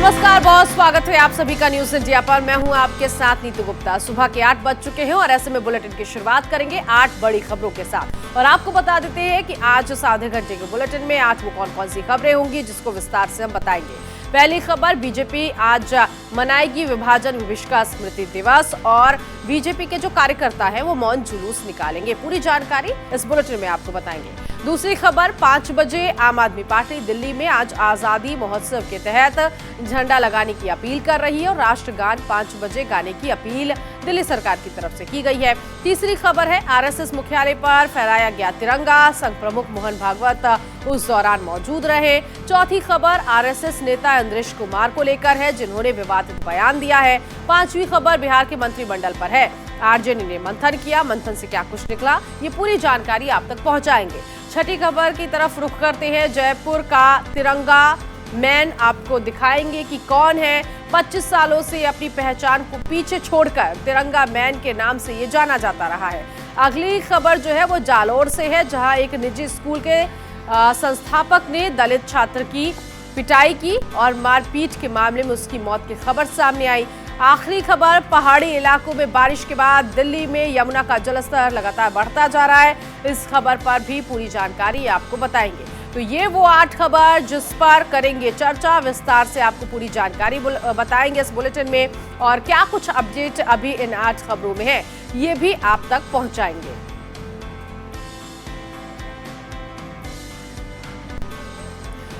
नमस्कार, बहुत स्वागत है आप सभी का न्यूज इंडिया पर। मैं हूं आपके साथ नीतू गुप्ता। सुबह के 8 बज चुके हैं और ऐसे में बुलेटिन की शुरुआत करेंगे 8 बड़ी खबरों के साथ। और आपको बता देते हैं कि आज इस आधे घंटे के बुलेटिन में आज वो कौन-कौन सी खबरें होंगी जिसको विस्तार से हम बताएंगे। पहली खबर, बीजेपी आज मनाएगी विभाजन विभीषिका स्मृति दिवस और बीजेपी के जो कार्यकर्ता है वो मौन जुलूस निकालेंगे। पूरी जानकारी इस बुलेटिन में आपको बताएंगे। दूसरी खबर, 5 बजे आम आदमी पार्टी दिल्ली में आज आजादी महोत्सव के तहत झंडा लगाने की अपील कर रही है और राष्ट्रगान 5 बजे गाने की अपील दिल्ली सरकार की तरफ से की गई है। तीसरी खबर है, आरएसएस मुख्यालय पर फहराया गया तिरंगा, संघ प्रमुख मोहन भागवत उस दौरान मौजूद रहे। चौथी खबर, आरएसएस नेता इंद्रेश कुमार को लेकर है जिन्होंने विवादित बयान दिया है। पांचवी खबर, बिहार के मंत्रिमंडल पर है, आरजेडी ने मंथन किया, मंथन से क्या कुछ निकला, ये पूरी जानकारी आप तक पहुंचाएंगे। छठी खबर की तरफ रुख करते हैं, जयपुर का तिरंगा मैन आपको दिखाएंगे कि कौन है। 25 सालों से अपनी पहचान को पीछे छोड़कर तिरंगा मैन के नाम से ये जाना जाता रहा है। अगली खबर जो है वो जालोर से है, जहां एक निजी स्कूल के संस्थापक ने दलित छात्र की पिटाई की और मारपीट के मामले में उसकी मौत की खबर सामने आई। आखिरी खबर, पहाड़ी इलाकों में बारिश के बाद दिल्ली में यमुना का जलस्तर लगातार बढ़ता जा रहा है। इस खबर पर भी पूरी जानकारी आपको बताएंगे। तो ये वो 8 खबर जिस पर करेंगे चर्चा, विस्तार से आपको पूरी जानकारी बताएंगे इस बुलेटिन में। और क्या कुछ अपडेट अभी इन 8 खबरों में है ये भी आप तक पहुंचाएंगे।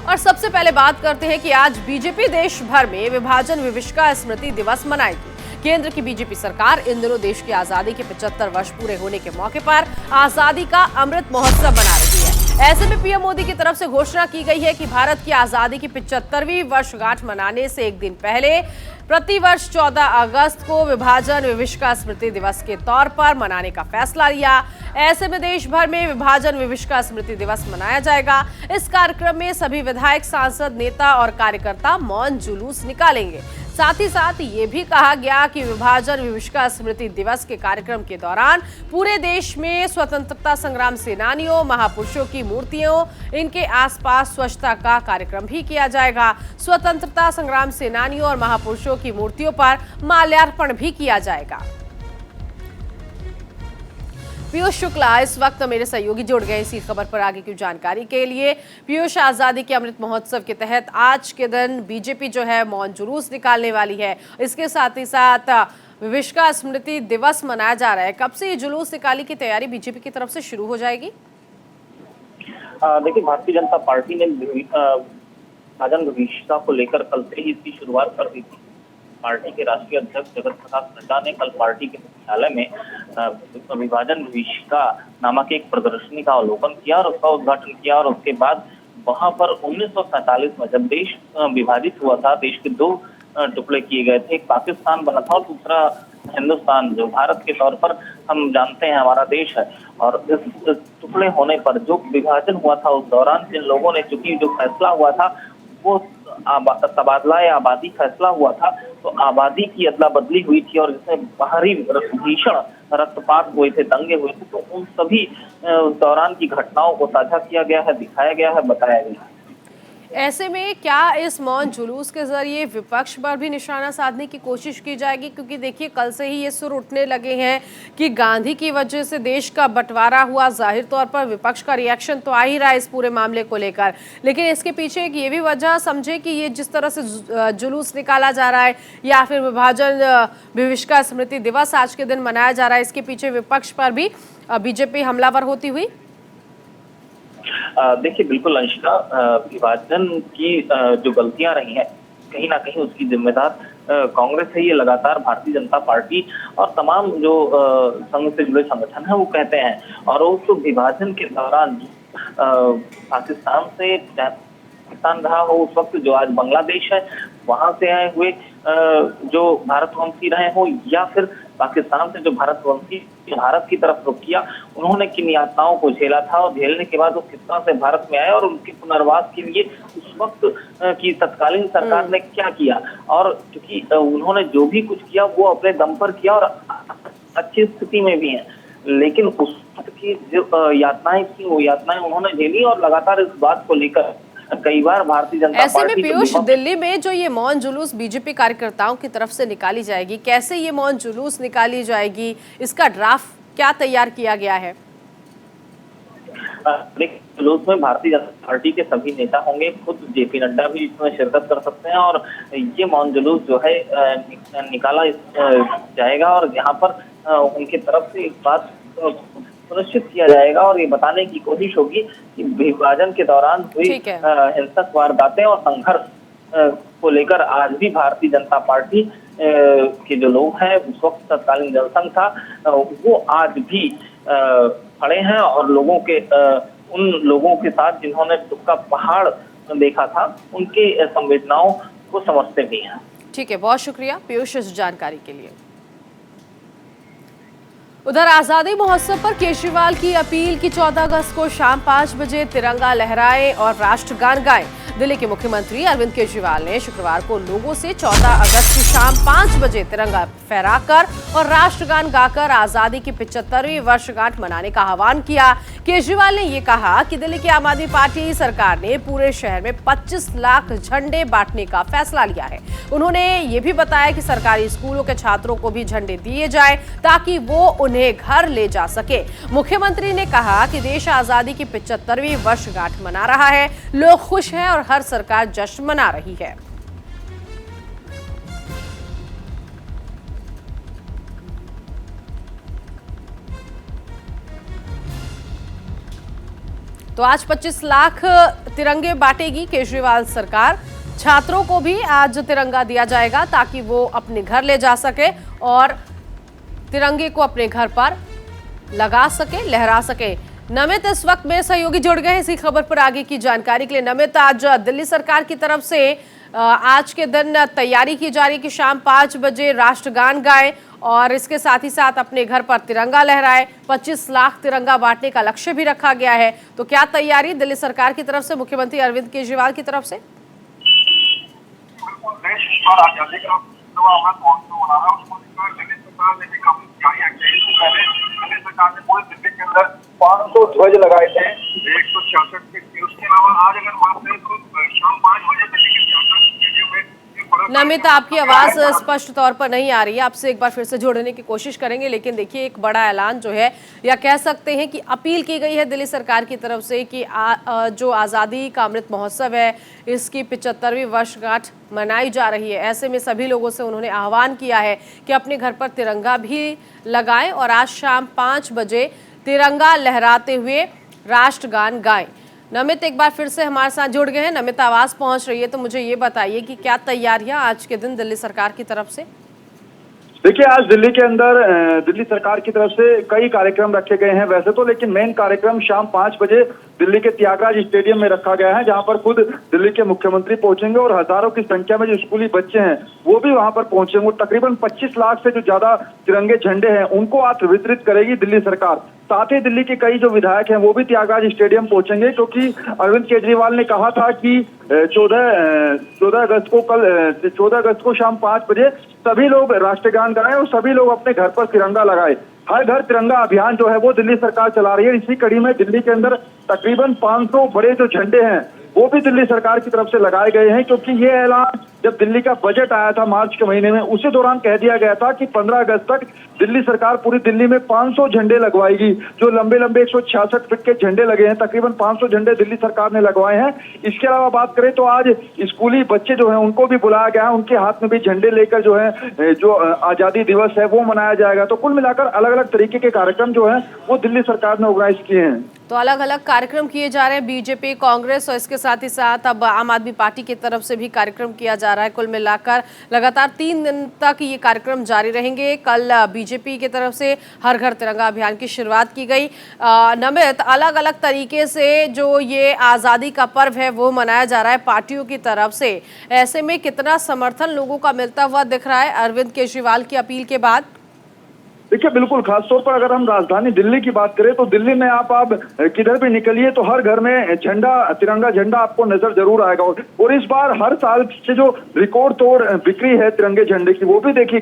और सबसे पहले बात करते हैं कि आज बीजेपी देश भर में विभाजन विभीषिका स्मृति दिवस मनाएगी। केंद्र की बीजेपी सरकार इन दिनों देश की आजादी के 75 वर्ष पूरे होने के मौके पर आजादी का अमृत महोत्सव मना रही है। ऐसे में पीएम मोदी की तरफ से घोषणा की गई है कि भारत की आजादी की 75वीं वर्षगांठ मनाने से एक दिन पहले प्रतिवर्ष 14 अगस्त को विभाजन विभीषिका स्मृति दिवस के तौर पर मनाने का फैसला लिया। ऐसे में देश भर में विभाजन विभीषिका स्मृति दिवस मनाया जाएगा। इस कार्यक्रम में सभी विधायक, सांसद, नेता और कार्यकर्ता मौन जुलूस निकालेंगे। साथ ही साथ ये भी कहा गया कि विभाजन विभीषिका स्मृति दिवस के कार्यक्रम के दौरान पूरे देश में स्वतंत्रता संग्राम सेनानियों, महापुरुषों की मूर्तियों, इनके आसपास स्वच्छता का कार्यक्रम भी किया जाएगा। स्वतंत्रता संग्राम सेनानियों और महापुरुषों की मूर्तियों पर माल्यार्पण भी किया जाएगा। पीयूष शुक्ला इस वक्त मेरे सहयोगी जुड़ गए इसी खबर पर आगे की जानकारी के लिए। पीयूष, आजादी के अमृत महोत्सव के तहत आज के दिन बीजेपी जो है मौन जुलूस निकालने वाली है, इसके साथ ही साथ विभीषिका स्मृति दिवस मनाया जा रहा है। कब से ये जुलूस निकाली की तैयारी बीजेपी की तरफ से शुरू हो जाएगी? देखिए, भारतीय जनता पार्टी ने विभाजन विभीषिका को लेकर कल से ही इसकी शुरुआत कर दी थी। पार्टी के राष्ट्रीय अध्यक्ष जगत प्रकाश नड्डा ने कल पार्टी के मुख्यालय में विभाजन विभीषिका नामक एक प्रदर्शनी का अवलोकन किया और उसका उद्घाटन किया। और उसके बाद वहां पर 1947 में जब देश विभाजित हुआ था, देश के 2 टुकड़े किए गए थे, एक पाकिस्तान बना था और दूसरा हिंदुस्तान, जो भारत के तौर पर हम जानते हैं हमारा देश है। और इस टुकड़े होने पर जो विभाजन हुआ था उस दौरान जिन लोगों ने, चूंकि जो फैसला हुआ था वो तबादला या आबादी फैसला हुआ था, तो आबादी की अदला बदली हुई थी और जिसमें बाहरी भीषण रक्तपात हुए थे, दंगे हुए थे, तो उन सभी दौरान की घटनाओं को साझा किया गया है, दिखाया गया है, बताया गया है। ऐसे में क्या इस मौन जुलूस के जरिए विपक्ष पर भी निशाना साधने की कोशिश की जाएगी? क्योंकि देखिए, कल से ही ये सुर उठने लगे हैं कि गांधी की वजह से देश का बंटवारा हुआ। जाहिर तौर पर विपक्ष का रिएक्शन तो आ ही रहा है इस पूरे मामले को लेकर, लेकिन इसके पीछे एक ये भी वजह समझे कि ये जिस तरह से जुलूस निकाला जा रहा है या फिर विभाजन विभीषिका स्मृति दिवस आज के दिन मनाया जा रहा है, इसके पीछे विपक्ष पर भी बीजेपी हमलावर होती हुई। देखिए, बिल्कुल अंशिका, विभाजन की जो गलतियां रही हैं कहीं ना कहीं उसकी जिम्मेदार कांग्रेस है। ये लगातार भारतीय जनता पार्टी और तमाम जो संघ से जुड़े संगठन हैं वो कहते हैं। और उस विभाजन के दौरान पाकिस्तान से पाकिस्तान रहा हो, उस वक्त जो आज बांग्लादेश है वहां से आए हुए जो भारतवंशी रहे हो, या फिर पाकिस्तान से जो भारतवंशी भारत की तरफ रुख किया, उन्होंने किन यातनाओं को झेला था और झेलने के बाद वो किस तरह से भारत में आए और उनके पुनर्वास के लिए उस वक्त की तत्कालीन सरकार ने क्या किया। और क्योंकि उन्होंने जो भी कुछ किया वो अपने दम पर किया और अच्छी स्थिति में भी है, लेकिन उस वक्त की जो यातनाएं थी वो यातनाएं उन्होंने झेली और लगातार इस बात को लेकर कई बार भारतीय जनता ऐसे में पार्टी पीयूष, दिल्ली में जो ये मौन जुलूस बीजेपी कार्यकर्ताओं की तरफ से निकाली जाएगी, कैसे ये मौन जुलूस निकाली जाएगी, इसका ड्राफ्ट क्या तैयार किया गया है? जुलूस में भारतीय जनता पार्टी के सभी नेता होंगे, खुद जेपी नड्डा भी इसमें शिरकत कर सकते हैं और ये मौन जुलूस जो है निकाला जाएगा और यहाँ पर उनकी तरफ से इस बात सुनिश्चित किया जाएगा और ये बताने की कोशिश होगी कि विभाजन के दौरान हुई हिंसक वारदातें और संघर्ष को लेकर आज भी भारतीय जनता पार्टी के जो लोग हैं, उस वक्त तत्कालीन जनसंघ था, वो आज भी खड़े हैं और लोगों के उन लोगों के साथ जिन्होंने दुख का पहाड़ देखा था, उनकी संवेदनाओं को समझते भी हैं। ठीक है, बहुत शुक्रिया पीयूष इस जानकारी के लिए। उधर आजादी महोत्सव पर केजरीवाल की अपील की 14 अगस्त को शाम 5 बजे तिरंगा लहराएं और राष्ट्रगान गाएं। दिल्ली के मुख्यमंत्री अरविंद केजरीवाल ने शुक्रवार को लोगों से 14 अगस्त की शाम 5 बजे तिरंगा फहराकर और राष्ट्रगान गाकर आजादी की 75वीं वर्षगांठ मनाने का आह्वान किया। केजरीवाल ने ये कहा कि दिल्ली की आम आदमी पार्टी सरकार ने पूरे शहर में 25 लाख झंडे बांटने का फैसला लिया है। उन्होंने ये भी बताया कि सरकारी स्कूलों के छात्रों को भी झंडे दिए जाए ताकि वो उन्हें घर ले जा सके। मुख्यमंत्री ने कहा कि देश आजादी की 75वीं वर्षगांठ मना रहा है, लोग खुश हैं और हर सरकार जश्न मना रही है। तो आज 25 लाख तिरंगे बांटेगी केजरीवाल सरकार। छात्रों को भी आज तिरंगा दिया जाएगा ताकि वो अपने घर ले जा सके और तिरंगे को अपने घर पर लगा सके, लहरा सके। नमित इस वक्त मेरे सहयोगी जुड़ गए इसी खबर पर आगे की जानकारी के लिए। नमित, आज दिल्ली सरकार की तरफ से आज के दिन तैयारी की जा रही है कि शाम 5 बजे राष्ट्रगान गाएं और इसके साथ ही साथ अपने घर पर तिरंगा लहराएं। 25 लाख तिरंगा बांटने का लक्ष्य भी रखा गया है, तो क्या तैयारी दिल्ली सरकार की तरफ से, मुख्यमंत्री अरविंद केजरीवाल की तरफ से? ध्वज लगाए थे 166 फीट। उसके अलावा आज अगर बात करें तो शाम 5 बजे नमित, आपकी आवाज स्पष्ट तौर पर नहीं आ रही है, आपसे एक बार फिर से जोड़ने की कोशिश करेंगे। लेकिन देखिए, एक बड़ा ऐलान जो है, या कह सकते हैं कि अपील की गई है दिल्ली सरकार की तरफ से कि जो आज़ादी का अमृत महोत्सव है, इसकी 75वीं वर्षगांठ मनाई जा रही है। ऐसे में सभी लोगों से उन्होंने आह्वान किया है कि अपने घर पर तिरंगा भी लगाएं और आज शाम 5 बजे तिरंगा लहराते हुए राष्ट्रगान गाएं। नमित एक बार फिर से हमारे साथ जुड़ गए हैं। नमित, आवाज पहुंच रही है, तो मुझे ये बताइए कि क्या तैयारियां आज के दिन दिल्ली सरकार की तरफ से? देखिए, आज दिल्ली के अंदर दिल्ली सरकार की तरफ से कई कार्यक्रम रखे गए हैं वैसे तो, लेकिन मेन कार्यक्रम शाम 5 बजे दिल्ली के त्यागराज स्टेडियम में रखा गया है, जहां पर खुद दिल्ली के मुख्यमंत्री पहुंचेंगे और हजारों की संख्या में जो स्कूली बच्चे हैं वो भी वहां पर पहुंचेंगे। तकरीबन 25 लाख से जो ज्यादा तिरंगे झंडे हैं उनको आज वितरित करेगी दिल्ली सरकार। साथ ही दिल्ली के कई जो विधायक हैं वो भी त्यागराज स्टेडियम पहुंचेंगे, क्योंकि अरविंद केजरीवाल ने कहा था कि 14 अगस्त को शाम 5 बजे सभी लोग राष्ट्रगान गाएं और सभी लोग अपने घर पर तिरंगा लगाएं। हर घर तिरंगा अभियान जो है वो दिल्ली सरकार चला रही है। इसी कड़ी में दिल्ली के अंदर तकरीबन 500 बड़े जो झंडे हैं वो भी दिल्ली सरकार की तरफ से लगाए गए हैं, क्योंकि ये ऐलान जब दिल्ली का बजट आया था मार्च के महीने में, उसी दौरान कह दिया गया था कि 15 अगस्त तक दिल्ली सरकार पूरी दिल्ली में 500 झंडे लगवाएगी। जो लंबे लंबे 166 फीट के झंडे लगे हैं, तकरीबन 500 झंडे दिल्ली सरकार ने लगवाए हैं। इसके अलावा बात करें तो आज स्कूली बच्चे जो हैं उनको भी बुलाया गया है, उनके हाथ में भी झंडे लेकर जो है जो आजादी दिवस है वो मनाया जाएगा। तो कुल मिलाकर अलग अलग तरीके के कार्यक्रम जो है वो दिल्ली सरकार ने ऑर्गेनाइज किए हैं। तो अलग अलग कार्यक्रम किए जा रहे हैं, बीजेपी, कांग्रेस और इसके साथ ही साथ अब आम आदमी पार्टी की तरफ से भी कार्यक्रम किया जा रहा है। कुल मिलाकर लगातार 3 दिन तक ये कार्यक्रम जारी रहेंगे। कल बीजेपी की तरफ से हर घर तिरंगा अभियान की शुरुआत की गई। नमित, अलग अलग तरीके से जो ये आज़ादी का पर्व है वो मनाया जा रहा है पार्टियों की तरफ से। ऐसे में कितना समर्थन लोगों का मिलता हुआ दिख रहा है अरविंद केजरीवाल की अपील के बाद? देखिए, बिल्कुल, खासतौर पर अगर हम राजधानी दिल्ली की बात करें तो दिल्ली में आप किधर भी निकलिए तो हर घर में तिरंगा झंडा आपको नजर जरूर आएगा। और इस बार हर साल से जो रिकॉर्ड तोड़ बिक्री है तिरंगे झंडे की वो भी देखिए।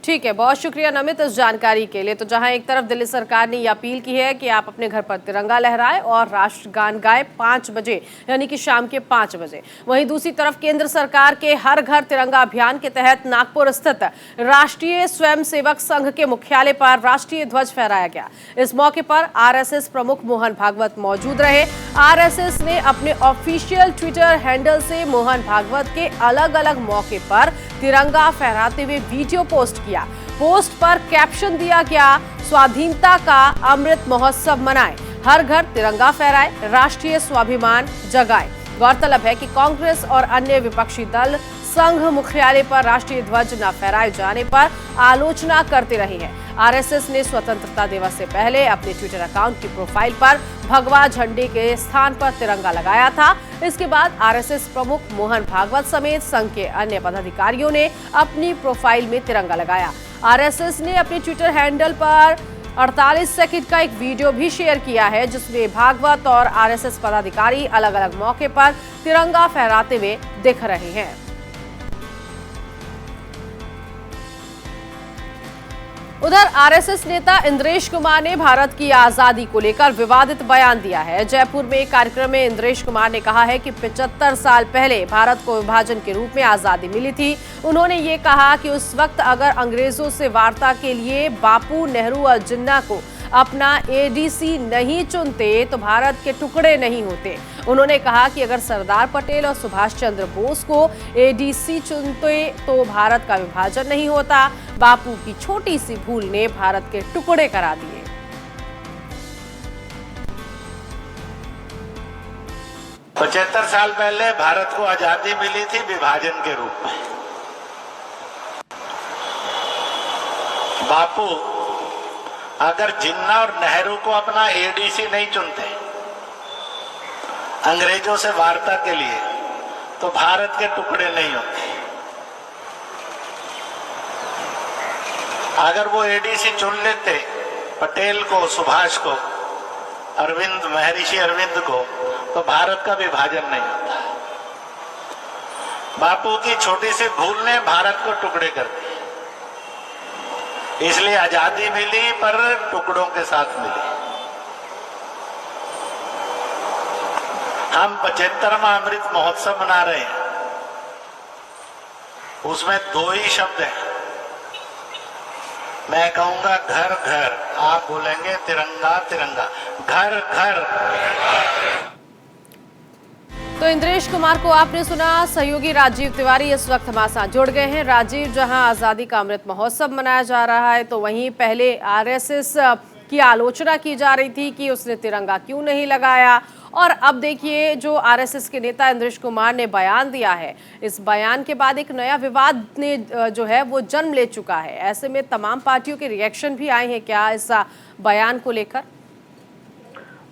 ठीक है, बहुत शुक्रिया नमित इस जानकारी के लिए। तो जहां एक तरफ दिल्ली सरकार ने ये अपील की है कि आप अपने घर पर तिरंगा लहराएं और राष्ट्रगान गाएं 5 बजे, यानी कि शाम के 5 बजे, वहीं दूसरी तरफ केंद्र सरकार के हर घर तिरंगा अभियान के तहत नागपुर स्थित राष्ट्रीय स्वयंसेवक संघ के मुख्यालय पर राष्ट्रीय ध्वज फहराया गया। इस मौके पर आरएसएस प्रमुख मोहन भागवत मौजूद रहे। आरएसएस ने अपने ऑफिशियल ट्विटर हैंडल से मोहन भागवत के अलग अलग मौके पर तिरंगा फहराते हुए वीडियो पोस्ट किया। पोस्ट पर कैप्शन दिया गया, स्वाधीनता का अमृत महोत्सव मनाएं, हर घर तिरंगा फहराएं, राष्ट्रीय स्वाभिमान जगाएं। गौरतलब है कि कांग्रेस और अन्य विपक्षी दल संघ मुख्यालय पर राष्ट्रीय ध्वज न फहराए जाने पर आलोचना करते रहे हैं। आरएसएस ने स्वतंत्रता दिवस से पहले अपने ट्विटर अकाउंट की प्रोफाइल पर भगवा झंडे के स्थान पर तिरंगा लगाया था। इसके बाद आरएसएस प्रमुख मोहन भागवत समेत संघ के अन्य पदाधिकारियों ने अपनी प्रोफाइल में तिरंगा लगाया। आरएसएस ने अपने ट्विटर हैंडल पर 48 सेकंड का एक वीडियो भी शेयर किया है, जिसमें भागवत और आरएसएस पदाधिकारी अलग अलग मौके पर तिरंगा फहराते हुए दिख रहे हैं। उधर आरएसएस नेता इंद्रेश कुमार ने भारत की आजादी को लेकर विवादित बयान दिया है। जयपुर में एक कार्यक्रम में इंद्रेश कुमार ने कहा है कि 75 साल पहले भारत को विभाजन के रूप में आजादी मिली थी। उन्होंने ये कहा कि उस वक्त अगर अंग्रेजों से वार्ता के लिए बापू, नेहरू और जिन्ना को अपना एडीसी नहीं चुनते तो भारत के टुकड़े नहीं होते। उन्होंने कहा कि अगर सरदार पटेल और सुभाष चंद्र बोस को एडीसी चुनते तो भारत का विभाजन नहीं होता। बापू की छोटी सी भूल ने भारत के टुकड़े करा दिए। 75 साल पहले भारत को आजादी मिली थी विभाजन के रूप में। बापू अगर जिन्ना और नेहरू को अपना एडीसी नहीं चुनते अंग्रेजों से वार्ता के लिए तो भारत के टुकड़े नहीं होते। अगर वो एडीसी चुन लेते पटेल को, सुभाष को, अरविंद, महर्षि अरविंद को, तो भारत का विभाजन नहीं होता। बापू की छोटी सी भूल ने भारत को टुकड़े कर दिए। इसलिए आजादी मिली पर टुकड़ों के साथ मिली। हम 75वां अमृत महोत्सव मना रहे हैं, उसमें 2 ही शब्द हैं। मैं कहूंगा घर घर, आप बोलेंगे तिरंगा तिरंगा, घर घर। तो इंद्रेश कुमार को आपने सुना। सहयोगी राजीव तिवारी इस वक्त हमारे साथ जुड़ गए हैं। राजीव, जहां आजादी का अमृत महोत्सव मनाया जा रहा है तो वहीं पहले आरएसएस की आलोचना की जा रही थी कि उसने तिरंगा क्यों नहीं लगाया, और अब देखिए जो आरएसएस के नेता इंद्रेश कुमार ने बयान दिया है, इस बयान के बाद एक नया विवाद ने जो है वो जन्म ले चुका है। ऐसे में तमाम पार्टियों के रिएक्शन भी आए हैं क्या इस बयान को लेकर?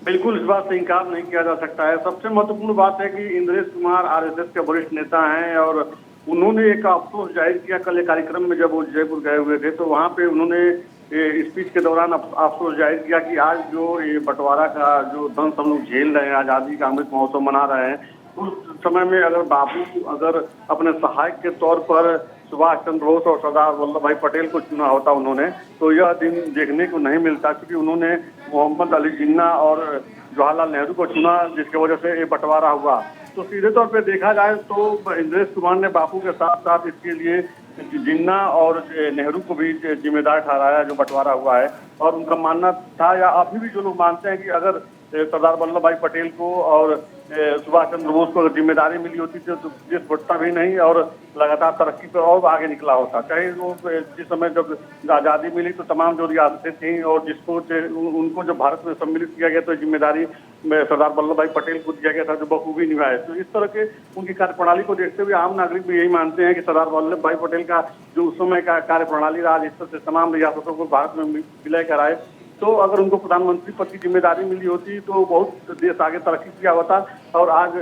बिल्कुल, इस बात से इनकार नहीं किया जा सकता है। सबसे महत्वपूर्ण बात है कि इंद्रेश कुमार आरएसएस के वरिष्ठ नेता हैं और उन्होंने एक अफसोस जाहिर किया। कल एक कार्यक्रम में जब वो जयपुर गए हुए थे तो वहाँ पे उन्होंने स्पीच के दौरान अफसोस जाहिर किया कि आज जो ये बंटवारा का जो दंश हम लोग झेल रहे हैं, आजादी का अमृत महोत्सव मना रहे हैं, उस समय में अगर बापू अगर अपने सहायक के तौर पर सुभाष चंद्र बोस और सरदार वल्लभ भाई पटेल को चुना होता उन्होंने, तो यह दिन देखने को नहीं मिलता, क्योंकि उन्होंने मोहम्मद अली जिन्ना और जवाहरलाल नेहरू को चुना, जिसकी वजह से ये बंटवारा हुआ। तो सीधे तौर पे देखा जाए तो इंद्रेश कुमार ने बापू के साथ साथ इसके लिए जिन्ना और नेहरू को भी जिम्मेदार ठहराया जो बंटवारा हुआ है। और उनका मानना था, या अभी भी जो लोग मानते हैं, कि अगर सरदार वल्लभ भाई पटेल को और सुभाष चंद्र बोस को जिम्मेदारी मिली होती थी तो देश बढ़ता भी नहीं और लगातार तरक्की पर और आगे निकला होता। चाहे वो जिस समय जब आज़ादी मिली तो तमाम जो रियासतें थीं और जिसको उनको जब भारत में सम्मिलित किया गया तो जिम्मेदारी सरदार वल्लभ भाई पटेल को दिया गया था, जो बखूबी निभाए। तो इस तरह के उनकी कार्यप्रणाली को देखते हुए आम नागरिक भी यही मानते हैं कि सरदार वल्लभ भाई पटेल का जो उस समय का कार्यप्रणाली रहा, जिस तरह से तमाम रियासतों को भारत में विलय कराए, तो अगर उनको प्रधानमंत्री पद की जिम्मेदारी मिली होती तो बहुत देश आगे तरक्की किया होता। और आज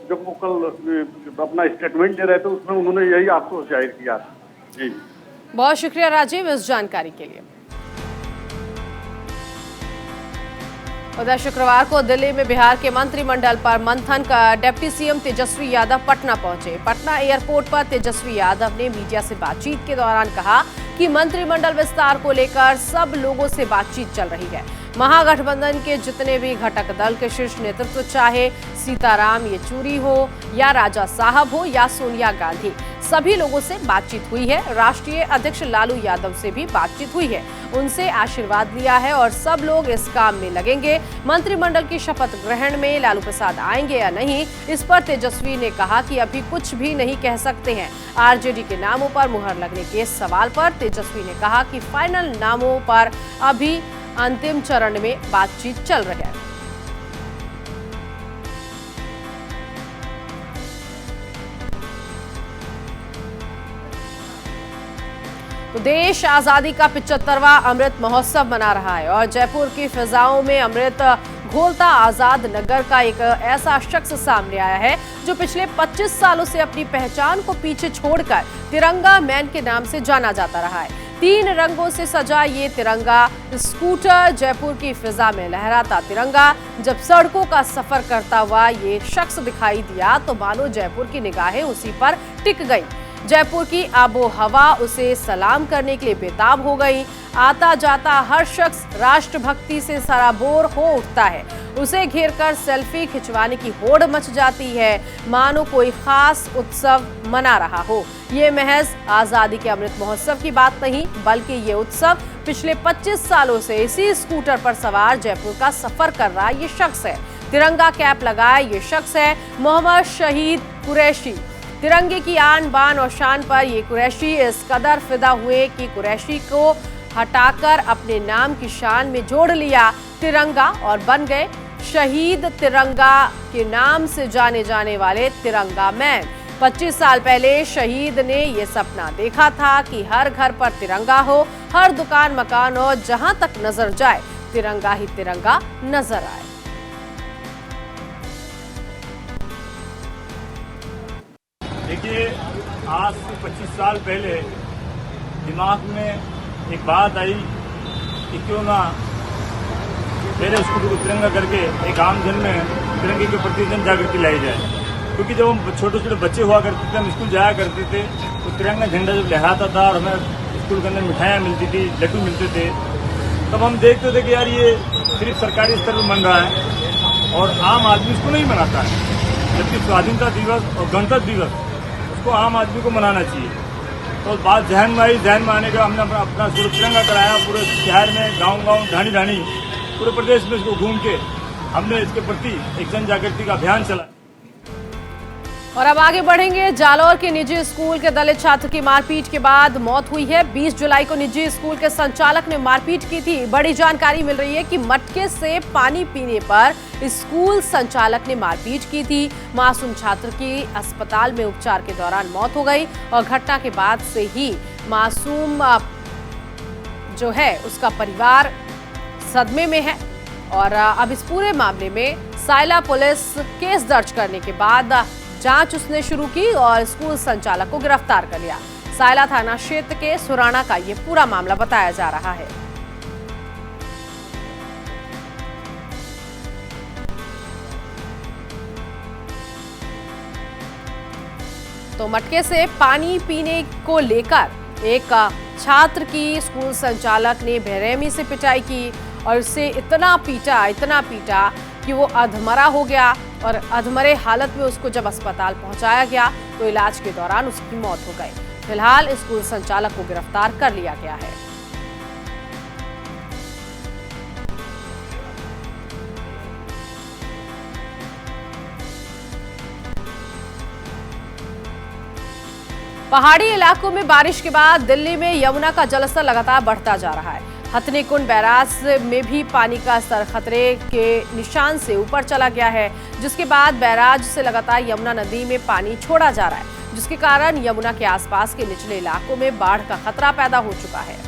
जब वो कल अपना स्टेटमेंट दे रहे थे उसमें उन्होंने यही अफसोस जाहिर किया। जी, बहुत शुक्रिया राजीव इस जानकारी के लिए। उधर शुक्रवार को दिल्ली में बिहार के मंत्रिमंडल पर मंथन का डिप्टी सीएम तेजस्वी यादव पटना पहुंचे। पटना एयरपोर्ट पर तेजस्वी यादव ने मीडिया से बातचीत के दौरान कहा कि मंत्रिमंडल विस्तार को लेकर सब लोगों से बातचीत चल रही है। महागठबंधन के जितने भी घटक दल के शीर्ष नेतृत्व, चाहे सीताराम येचुरी हो या राजा साहब हो या सोनिया गांधी, सभी लोगों से बातचीत हुई है। राष्ट्रीय अध्यक्ष लालू यादव से भी बातचीत हुई है, उनसे आशीर्वाद लिया है और सब लोग इस काम में लगेंगे। मंत्रिमंडल की शपथ ग्रहण में लालू प्रसाद आएंगे या नहीं, इस पर तेजस्वी ने कहा कि अभी कुछ भी नहीं कह सकते हैं। आरजेडी के नामों पर मुहर लगने के सवाल पर तेजस्वी ने कहा कि फाइनल नामों पर अभी अंतिम चरण में बातचीत चल रही है। तो देश आजादी का 75वां अमृत महोत्सव मना रहा है और जयपुर की फिजाओं में अमृत घोलता आजाद नगर का एक ऐसा शख्स सामने आया है जो पिछले 25 सालों से अपनी पहचान को पीछे छोड़कर तिरंगा मैन के नाम से जाना जाता रहा है। 3 रंगों से सजा ये तिरंगा स्कूटर जयपुर की फिजा में लहराता तिरंगा जब सड़कों का सफर करता हुआ ये शख्स दिखाई दिया तो मानो जयपुर की निगाहें उसी पर टिक गई। जयपुर की आबो हवा उसे सलाम करने के लिए बेताब हो गई। आता जाता हर शख्स राष्ट्रभक्ति से सराबोर हो उठता है। उसे घेरकर सेल्फी खिंचवाने की होड़ मच जाती है, मानो कोई खास उत्सव मना रहा हो। ये महज आजादी के अमृत महोत्सव की बात नहीं, बल्कि ये उत्सव पिछले 25 सालों से इसी स्कूटर पर सवार जयपुर का सफर कर रहा ये शख्स है। तिरंगा कैप लगाए ये शख्स है मोहम्मद शहीद कुरैशी। तिरंगे की आन बान और शान पर ये कुरैशी इस कदर फिदा हुए कि कुरैशी को हटाकर अपने नाम की शान में जोड़ लिया तिरंगा और बन गए शहीद तिरंगा के नाम से जाने जाने वाले तिरंगा मैन। 25 साल पहले शहीद ने ये सपना देखा था कि हर घर पर तिरंगा हो, हर दुकान मकान और जहां तक नजर जाए तिरंगा ही तिरंगा नजर आए। देखिए, आज से 25 साल पहले दिमाग में एक बात आई कि क्यों ना मेरे स्कूल को तिरंगा करके एक आम जन में तिरंगे के प्रति जन जागृति लाई जाए। क्योंकि जब हम छोटे छोटे बच्चे हुआ करते थे, हम स्कूल जाया करते थे, तो तिरंगा झंडा जब लहराता था और हमें स्कूल के अंदर मिठाइयाँ मिलती थी, लड्डू मिलते थे, तब हम देखते थे कि यार ये सिर्फ सरकारी स्तर पर बन रहा है और आम आदमी इसको नहीं मनाता है। जबकि स्वाधीनता दिवस और गणतंत्र दिवस उसको आम आदमी को मनाना चाहिए। तो बात जहन में आई, जहन में आने का हमने अपना तिरंगा कराया पूरे शहर में, गांव-गांव, ढाणी-ढाणी, पूरे प्रदेश में इसको घूम के हमने इसके प्रति एक जन जागृति का अभियान चलाया। और अब आगे बढ़ेंगे। जालौर के निजी स्कूल के दलित छात्र की मारपीट के बाद मौत हुई है। 20 जुलाई को निजी स्कूल के संचालक ने मारपीट की थी। बड़ी जानकारी मिल रही है कि मटके से पानी पीने पर स्कूल संचालक ने मारपीट की थी। मासूम छात्र की अस्पताल में उपचार के दौरान मौत हो गई और घटना के बाद से ही मासूम जो है उसका परिवार सदमे में है। और अब इस पूरे मामले में सायला पुलिस केस दर्ज करने के बाद जांच उसने शुरू की और स्कूल संचालक को गिरफ्तार कर लिया। सायला थाना क्षेत्र के सुराना का ये पूरा मामला बताया जा रहा है। तो मटके से पानी पीने को लेकर एक छात्र की स्कूल संचालक ने बेरहमी से पिटाई की और उसे इतना पीटा कि वो अधमरा हो गया और अधमरे हालत में उसको जब अस्पताल पहुंचाया गया तो इलाज के दौरान उसकी मौत हो गई। फिलहाल स्कूल संचालक को गिरफ्तार कर लिया गया है। पहाड़ी इलाकों में बारिश के बाद दिल्ली में यमुना का जलस्तर लगातार बढ़ता जा रहा है। हथनीकुंड बैराज में भी पानी का स्तर खतरे के निशान से ऊपर चला गया है, जिसके बाद बैराज से लगातार यमुना नदी में पानी छोड़ा जा रहा है, जिसके कारण यमुना के आसपास के निचले इलाकों में बाढ़ का खतरा पैदा हो चुका है।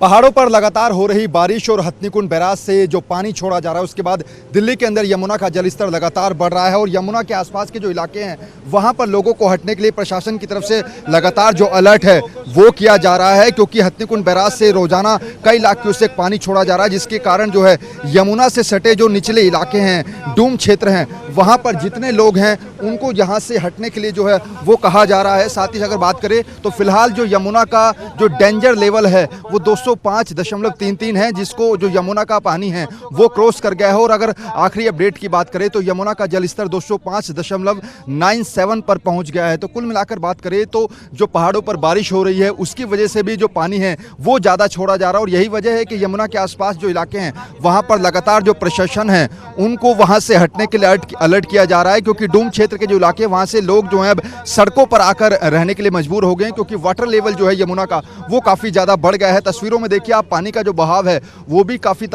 पहाड़ों पर लगातार हो रही बारिश और हथनीकुंड बैराज से जो पानी छोड़ा जा रहा है उसके बाद दिल्ली के अंदर यमुना का जलस्तर लगातार बढ़ रहा है और यमुना के आसपास के जो इलाके हैं वहां पर लोगों को हटने के लिए प्रशासन की तरफ से लगातार जो अलर्ट है वो किया जा रहा है, क्योंकि हथनीकुंड बैराज से रोजाना कई लाख क्यूसेक पानी छोड़ा जा रहा है, जिसके कारण जो है यमुना से सटे जो निचले इलाके हैं, डूम क्षेत्र हैं, वहाँ पर जितने लोग हैं उनको यहाँ से हटने के लिए जो है वो कहा जा रहा है। साथ ही अगर बात करें तो फिलहाल जो यमुना का जो डेंजर लेवल है वो 205.33 है, जिसको जो यमुना का पानी है वो क्रॉस कर गया है। और अगर आखिरी अपडेट की बात करें तो यमुना का जलस्तर 205.97 पर पहुंच गया है। तो कुल मिलाकर बात करें तो जो पहाड़ों पर बारिश हो रही है उसकी वजह से भी जो पानी है वो ज़्यादा छोड़ा जा रहा है और यही वजह है कि यमुना के आसपास जो इलाके हैं वहाँ पर लगातार जो प्रशासन है उनको वहाँ से हटने के लिए अलर्ट किया जा रहा है, क्योंकि डूम क्षेत्र के जो इलाके हैं वहाँ से लोग जो हैं अब सड़कों पर आकर रहने के लिए मजबूर हो गए हैं, क्योंकि वाटर लेवल जो है यमुना का वो काफ़ी ज़्यादा बढ़ गया है। तस्वीरों में देखिए आप, पानी का जो बहाव है वो भी काफ़ी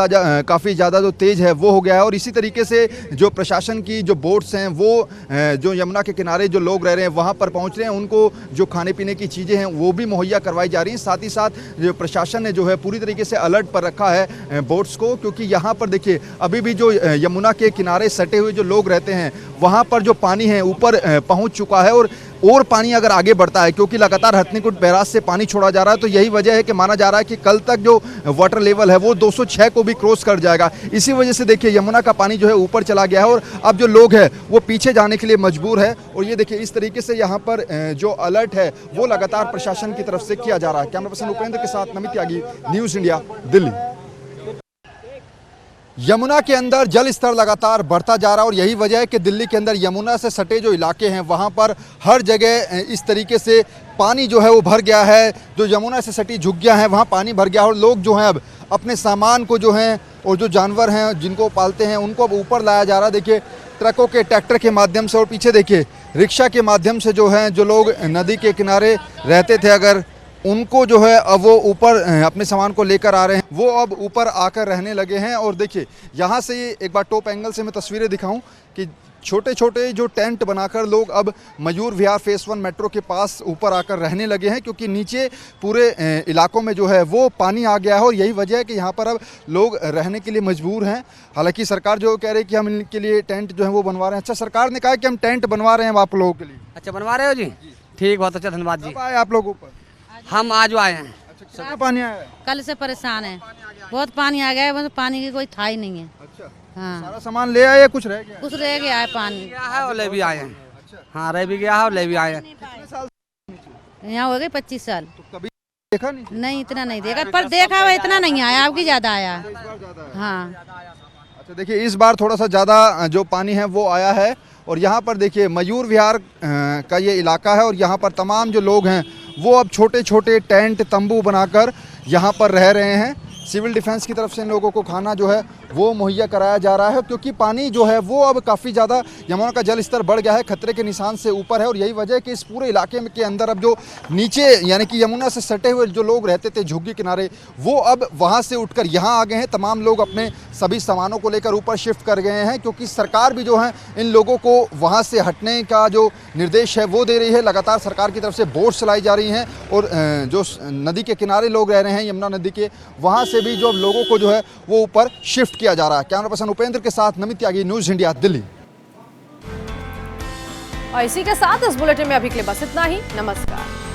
ज़्यादा जो तेज़ है वो हो गया है। और इसी तरीके से जो प्रशासन की जो बोट्स हैं वो जो यमुना के किनारे जो लोग रह रहे हैं वहाँ पर पहुँच रहे हैं, उनको जो खाने पीने की चीज़ें हैं वो भी मुहैया करवाई जा रही हैं। साथ ही साथ जो प्रशासन ने जो है पूरी तरीके से अलर्ट पर रखा है बोट्स को, क्योंकि यहाँ पर देखिए अभी भी जो यमुना के किनारे सटे हुए जो लोग रहते हैं वहाँ पर जो पानी है ऊपर पहुँच चुका है और पानी अगर आगे बढ़ता है, क्योंकि लगातार हथनीकुंड बैराज से पानी छोड़ा जा रहा है, तो यही वजह है कि माना जा रहा है कि कल तक जो वाटर लेवल है वो 206 को भी क्रॉस कर जाएगा। इसी वजह से देखिए यमुना का पानी जो है ऊपर चला गया है और अब जो लोग हैं वो पीछे जाने के लिए मजबूर है। और ये देखिए इस तरीके से यहाँ पर जो अलर्ट है वो लगातार प्रशासन की तरफ से किया जा रहा है। कैमरा पर्सन उपेंद्र के साथ नमित त्यागी, न्यूज़ इंडिया, दिल्ली। यमुना के अंदर जल स्तर लगातार बढ़ता जा रहा है और यही वजह है कि दिल्ली के अंदर यमुना से सटे जो इलाके हैं वहाँ पर हर जगह इस तरीके से पानी जो है वो भर गया है। जो यमुना से सटी झुग्गियाँ हैं वहाँ पानी भर गया है और लोग जो हैं अब अपने सामान को जो हैं और जो जानवर हैं जिनको पालते हैं उनको अब ऊपर लाया जा रहा है। देखिए ट्रकों के, ट्रैक्टर के माध्यम से और पीछे देखिए रिक्शा के माध्यम से जो है जो लोग नदी के किनारे रहते थे अगर उनको जो है अब वो ऊपर अपने सामान को लेकर आ रहे हैं, वो अब ऊपर आकर रहने लगे हैं। और देखिए यहाँ से एक बार टॉप एंगल से मैं तस्वीरें दिखाऊं कि छोटे छोटे जो टेंट बनाकर लोग अब मयूर विहार फेस 1 मेट्रो के पास ऊपर आकर रहने लगे हैं, क्योंकि नीचे पूरे इलाकों में जो है वो पानी आ गया है और यही वजह है कि यहाँ पर अब लोग रहने के लिए मजबूर हैं। हालांकि सरकार जो कह रही है कि हम इनके लिए टेंट जो है वो बनवा रहे हैं। अच्छा, सरकार ने कहा कि हम टेंट बनवा रहे हैं आप लोगों के लिए। अच्छा, बनवा रहे हो जी? ठीक, बहुत अच्छा, धन्यवाद जी। कब आए आप लोग ऊपर? हम आज आए हैं। अच्छा, कितना पानी आया है? कल से परेशान है, बहुत पानी आ गया है, मतलब पानी की कोई था ही नहीं है। अच्छा, हाँ, सारा सामान ले आए या कुछ रह गया? कुछ रह गया है पानी। गया है और ले भी आए हैं। हाँ, रह भी गया है और ले भी आए हैं। यहाँ हो गए 25 साल। तो कभी देखा नहीं? नहीं, इतना नहीं देखा, पर देखा हुआ इतना नहीं आया, आपकी ज्यादा आया। हाँ, अच्छा, देखिए इस बार थोड़ा सा ज़्यादा जो पानी है वो आया है और यहाँ पर देखिए मयूर विहार का ये इलाका है और यहाँ पर तमाम जो लोग हैं वो अब छोटे छोटे टेंट, तंबू बनाकर यहाँ पर रह रहे हैं। सिविल डिफेंस की तरफ से इन लोगों को खाना जो है वो मुहैया कराया जा रहा है, क्योंकि पानी जो है वो अब काफ़ी ज़्यादा यमुना का जल स्तर बढ़ गया है, खतरे के निशान से ऊपर है। और यही वजह है कि इस पूरे इलाके में के अंदर अब जो नीचे यानी कि यमुना से सटे हुए जो लोग रहते थे झुग्गी किनारे, वो अब वहाँ से उठकर यहाँ आ गए हैं। तमाम लोग अपने सभी सामानों को लेकर ऊपर शिफ्ट कर गए हैं, क्योंकि सरकार भी जो है इन लोगों को वहाँ से हटने का जो निर्देश है वो दे रही है। लगातार सरकार की तरफ से बोट्स चलाई जा रही हैं और जो नदी के किनारे लोग रह रहे हैं यमुना नदी के, वहाँ से भी जो लोगों को जो है वो ऊपर शिफ्ट किया जा रहा है। कैमरा पर्सन उपेंद्र के साथ नमित त्यागी, न्यूज़ इंडिया, दिल्ली। और इसी के साथ इस बुलेटिन में अभी के लिए बस इतना ही। नमस्कार।